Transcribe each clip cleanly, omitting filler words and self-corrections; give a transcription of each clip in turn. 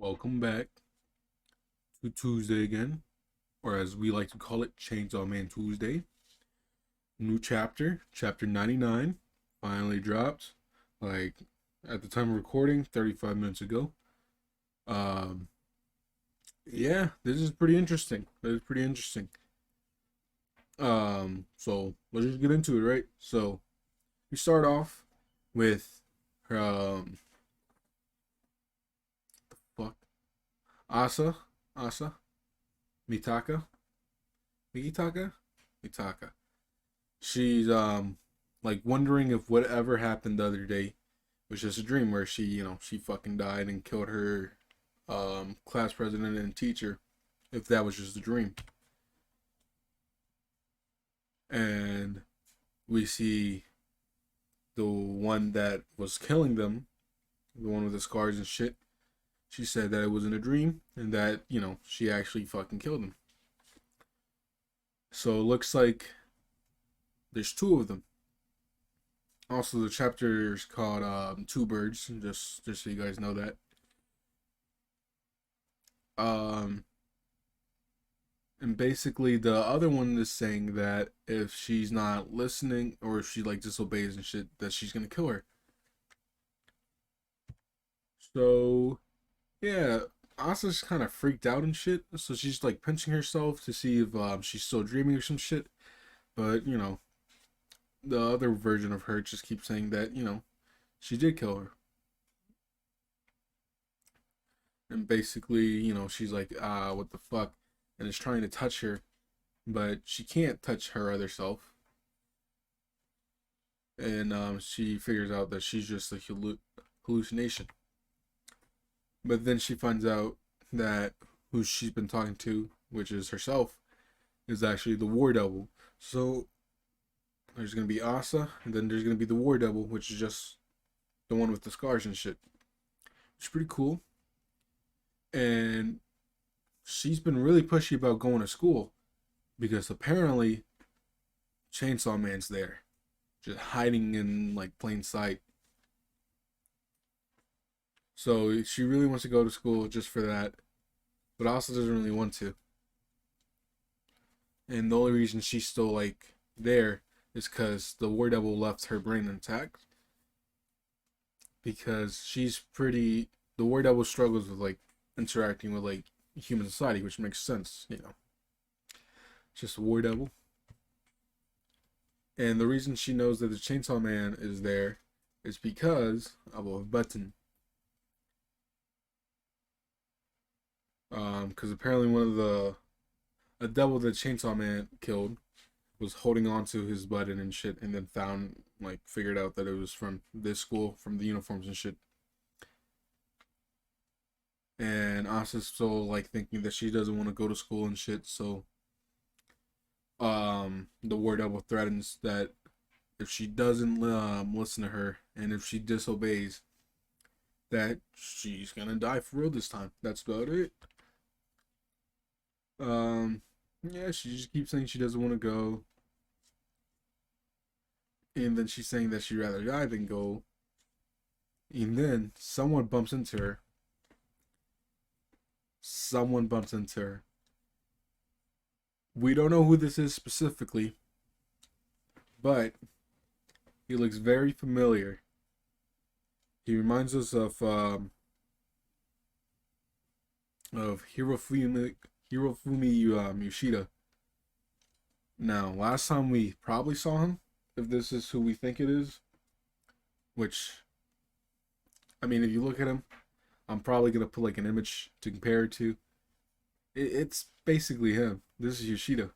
Welcome back to Tuesday again, or as we like to call it, Chainsaw Man Tuesday. New chapter, chapter 99, finally dropped. Like at the time of recording, 35 minutes ago. Um, yeah, this is pretty interesting. That is pretty interesting. So let's just get into it, right? So we start off with fuck, Asa, Asa, Mitaka, Mitaka, Mitaka. She's like wondering if whatever happened the other day was just a dream where she fucking died and killed her class president and teacher, if that was just a dream. And we see the one that was killing them, the one with the scars and shit. She said that it wasn't a dream and that, she actually fucking killed him. So it looks like there's two of them. Also, the chapter is called Two Birds, just so you guys know that. Um, and basically, the other one is saying that if she's not listening or if she like disobeys and shit, that she's gonna kill her. So yeah, Asa's kind of freaked out and shit. So she's like pinching herself to see if she's still dreaming or some shit. But the other version of her just keeps saying that she did kill her. And basically, she's like, what the fuck? And is trying to touch her, but she can't touch her other self. And she figures out that she's just a hallucination. But then she finds out that who she's been talking to, which is herself, is actually the War Devil. So there's gonna be Asa, and then there's gonna be the War Devil, which is just the one with the scars and shit. It's pretty cool. And she's been really pushy about going to school because apparently Chainsaw Man's there, just hiding in like plain sight. So she really wants to go to school just for that, but also doesn't really want to. And the only reason she's still like there is because the War Devil left her brain intact. Because she's pretty. The War Devil struggles with like interacting with like human society, which makes sense. Just a War Devil. And the reason she knows that the Chainsaw Man is there is because of a button. Because apparently one of the a devil that Chainsaw Man killed was holding on to his button and shit, and then found like figured out that it was from this school, from the uniforms and shit. And Asa's still like thinking that she doesn't want to go to school and shit, so the War Devil threatens that if she doesn't listen to her and if she disobeys, that she's gonna die for real this time. That's about it. Um, yeah, she just keeps saying she doesn't want to go, and then she's saying that she'd rather die than go. And then someone bumps into her. Someone bumps into her. We don't know who this is specifically, but he looks very familiar. He reminds us of Hirofumi Yoshida. Now, last time we probably saw him, if this is who we think it is, which I mean, if you look at him, I'm probably gonna put like an image to compare it to. It's basically him. This is Yoshida.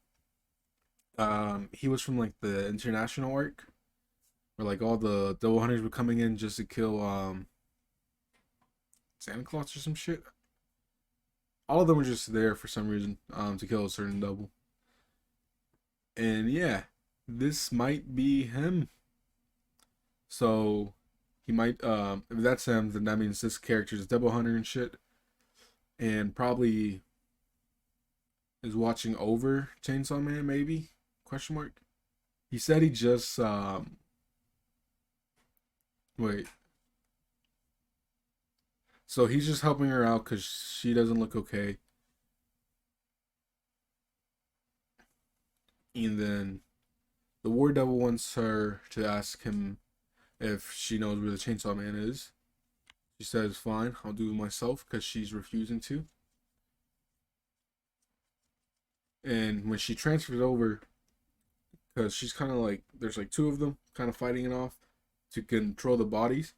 He was from like the international arc, where like all the double hunters were coming in just to kill Santa Claus or some shit. All of them were just there for some reason to kill a certain double. And yeah, this might be him. So he might if that's him, then that means this character is double hunter and shit, and probably is watching over Chainsaw Man, maybe? Question mark. He said he just wait. So he's just helping her out because she doesn't look okay. And then the War Devil wants her to ask him if she knows where the Chainsaw Man is. She says, fine, I'll do it myself because she's refusing to. And when she transfers over, because she's kind of like, there's like two of them kind of fighting it off to control the bodies.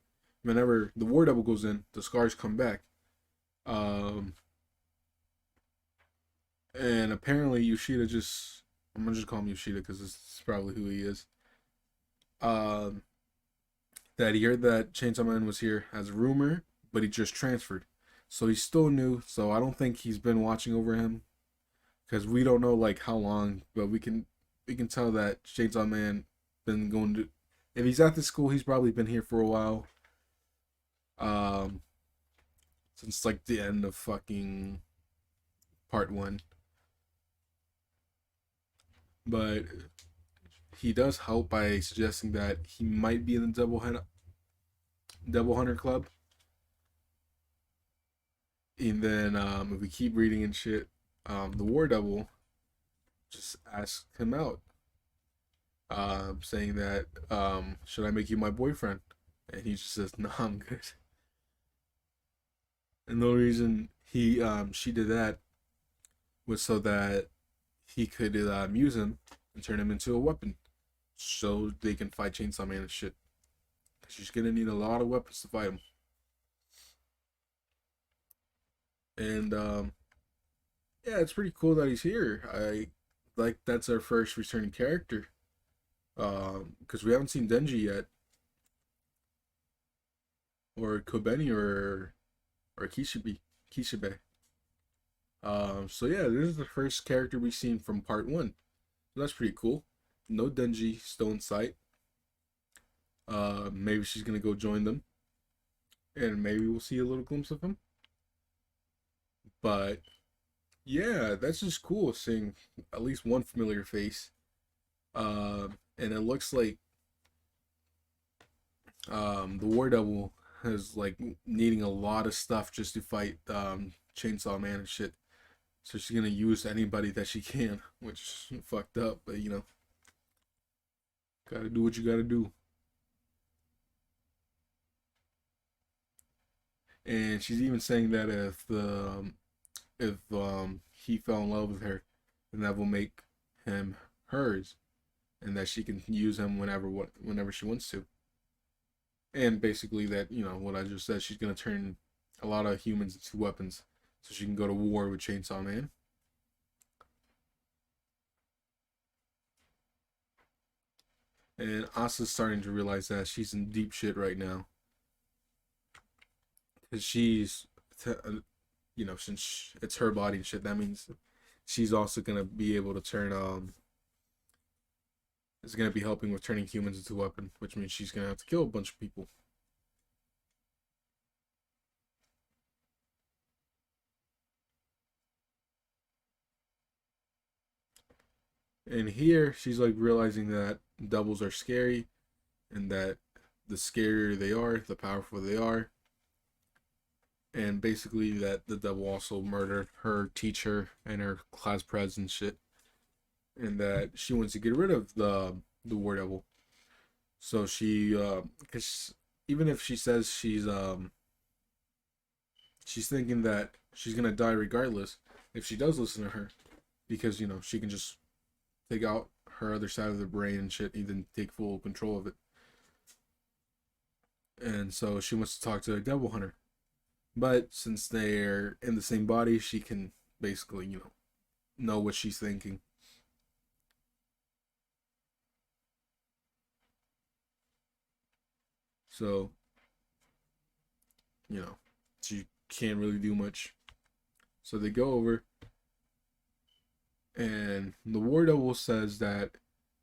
Whenever the War Devil goes in, the scars come back. Um, and apparently Yoshida just, I'm gonna just call him Yoshida because this is probably who he is. Um, that he heard that Chainsaw Man was here as a rumor, but he just transferred. So he's still new, so I don't think he's been watching over him because we don't know like how long, but we can tell that Chainsaw Man been going to, if he's at the school, he's probably been here for a while. Um, since like the end of fucking part one, but he does help by suggesting that he might be in the Devil Hunter Club. And then if we keep reading and shit, the War Devil just asks him out, saying that should I make you my boyfriend? And he just says, "No, I'm good." And the reason she did that was so that he could use him and turn him into a weapon, so they can fight Chainsaw Man and shit. She's gonna need a lot of weapons to fight him. And yeah, it's pretty cool that he's here. I like that's our first returning character. Because we haven't seen Denji yet, or Kobeni, or Kishibe. So yeah, this is the first character we've seen from part one. So that's pretty cool. No Denji still in sight. Maybe she's gonna go join them, and maybe we'll see a little glimpse of him. But yeah, that's just cool seeing at least one familiar face. And it looks like the War Devil is like needing a lot of stuff just to fight Chainsaw Man and shit. So she's gonna use anybody that she can, which is fucked up, but you know, gotta do what you gotta do. And she's even saying that if he fell in love with her, then that will make him hers, and that she can use him whenever she wants to. And basically that, you know, what I just said, she's gonna turn a lot of humans into weapons so she can go to war with Chainsaw Man. And Asa's starting to realize that she's in deep shit right now because you know, since it's her body and shit, that means she's also gonna be able to turn is gonna be helping with turning humans into a weapon, which means she's gonna have to kill a bunch of people. And here she's like realizing that doubles are scary, and that the scarier they are, the powerful they are. And basically that the devil also murdered her teacher and her class prez and shit. And that she wants to get rid of the War Devil. So she cause even if she says she's thinking that she's gonna die regardless if she does listen to her, because you know she can just take out her other side of the brain and shit, and then take full control of it. And so she wants to talk to a devil hunter, but since they're in the same body, she can basically, you know what she's thinking. So you know she can't really do much. So they go over, and the War Devil says that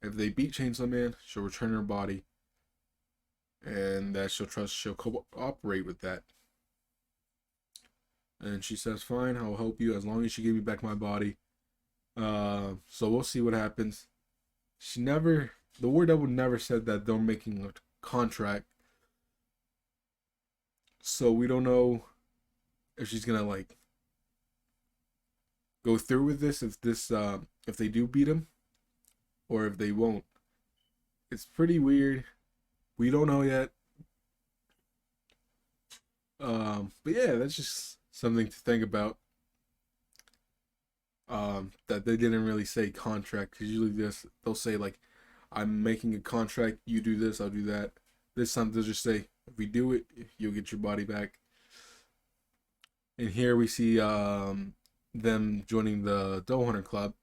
if they beat Chainsaw Man, she'll return her body, and that she'll cooperate with that. And she says, "Fine, I'll help you as long as you give me back my body." So we'll see what happens. The War Devil never said that they're making a contract, so we don't know if she's gonna like go through with this, if they do beat him or if they won't. It's pretty weird. We don't know yet. But yeah, that's just something to think about. That they didn't really say contract, because usually they'll say like, I'm making a contract, you do this, I'll do that. This time they'll just say, if we do it, you'll get your body back. And here we see them joining the Doe Hunter Club,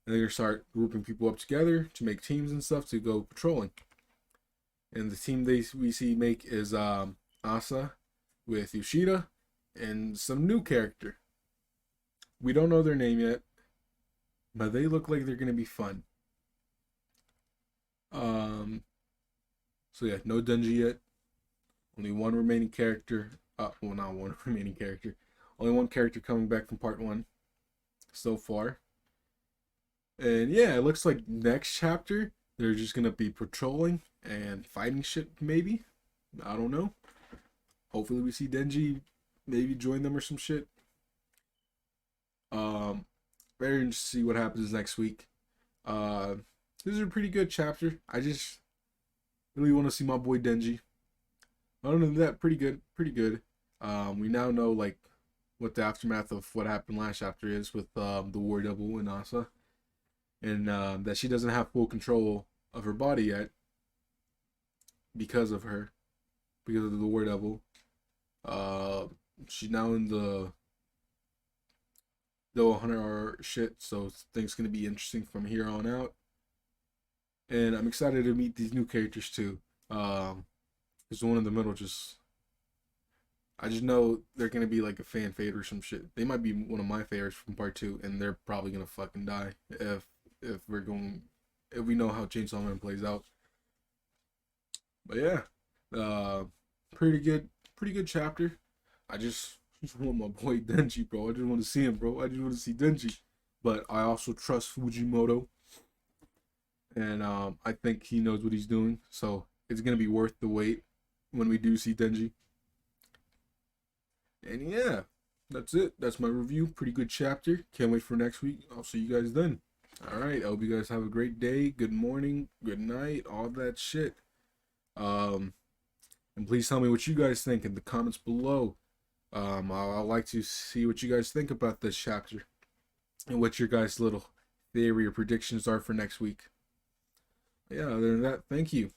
and they're gonna start grouping people up together to make teams and stuff to go patrolling. And the team we see make is Asa with Yoshida and some new character. We don't know their name yet, but they look like they're gonna be fun. So yeah, no Denji yet. Only one remaining character. Well, not one remaining character. Only one character coming back from part 1 so far. And yeah, it looks like next chapter they're just gonna be patrolling and fighting shit. Maybe, I don't know. Hopefully we see Denji maybe join them or some shit. Very interested to see what happens next week. This is a pretty good chapter. I just really want to see my boy Denji. Other than that, pretty good, pretty good. We now know like what the aftermath of what happened last chapter is with the War Devil and Asa, and that she doesn't have full control of her body yet because of the War Devil. She's now in the Doe Hunter shit, so things gonna be interesting from here on out. And I'm excited to meet these new characters too. There's one in the middle I just know they're gonna be like a fan favorite or some shit. They might be one of my favorites from part 2, and they're probably gonna fucking die if we know how Chainsaw Man plays out. But yeah, pretty good chapter. I just want my boy Denji, bro. I just want to see him, bro. I just want to see Denji. But I also trust Fujimoto, and I think he knows what he's doing. So it's gonna be worth the wait when we do see Denji. And yeah, that's it. That's my review. Pretty good chapter. Can't wait for next week. I'll see you guys then. Alright, I hope you guys have a great day, good morning, good night, all that shit. And please tell me what you guys think in the comments below. I'd like to see what you guys think about this chapter and what your guys' little theory or predictions are for next week. Yeah, other than that, thank you.